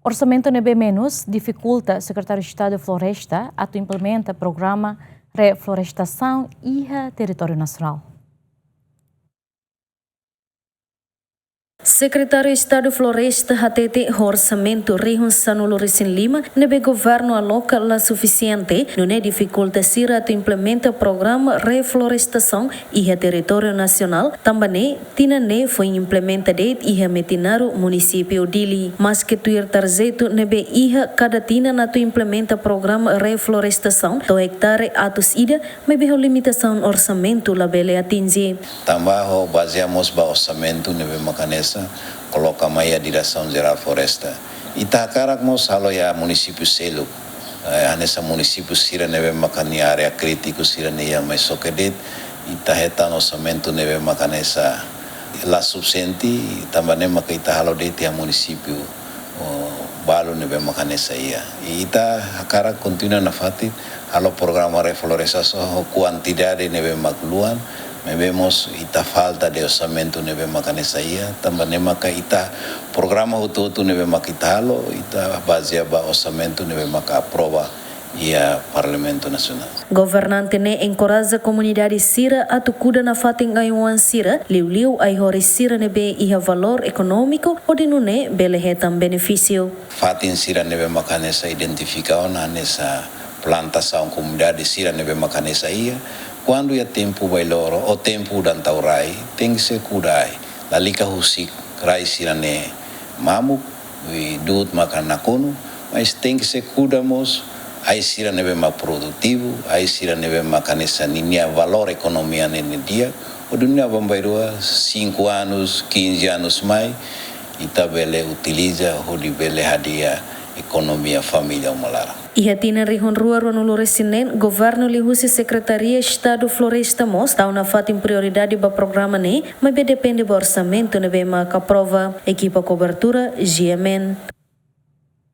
Orçamento nebe menos dificulta Secretário de Estado de Floresta a implementa programa Reflorestação e Território Nacional. Secretário de Estado de Floresta hatete orçamento Rihun Sanulu Recém Lima nebe governo aloca la suficiente não é dificulta sira to implementa programa reflorestação e território nacional também tina ne foi implementado e metinaru município dili mas que tuir tarzeto nebe iha cada tina na to implementa programa reflorestação to hectare atos ida mebe limitação orçamento la bele atinge também baseamos ba orçamento nebe macanesa coloca mais a direção geral floresta e tá cara como salo ya município selo nessa município sira neve macani área crítico sira neia mais só que det e tá reta orçamento neve macanesa lá subsente e também makai tá halo det ya município balo neve macanesa ia e tá cara continua na fati halo programa reflorestação quantidade neve macluan vemos ita falta de orçamento neve macanesa ia também maca ita programa hutu neve makitalo ita baseado orçamento neve maca aprova ia Parlamento Nacional. Governante ne encoraja comunidade sira a tucuda na fating ayuan sira liu ai hori sira nebe iha valor econômico o de nune bele hetam benefício. Fatin sira neve macanesa identificado na nessa plantação comunidade sira neve macanesa ia quando é tempo bailoro o tempo dantaurai tem que ser cuidai la lika husik rai sirane mamu e dut makanakono mas tem que ser cuidamos aí sirane bem mais produtivo aí sirane bem macanesa ninia valor economia nesse dia o dunia bambairua 5 anos 15 anos mais e tabele utiliza o de bele hadia economia família umalara. Iha tina rihon rua ronulu resinen, governo lihusi Secretaria Estado Floresta Mos, tau na fatin prioridade ba programa ne, mas depende do orçamento ne bem maca prova, equipa cobertura, GMN.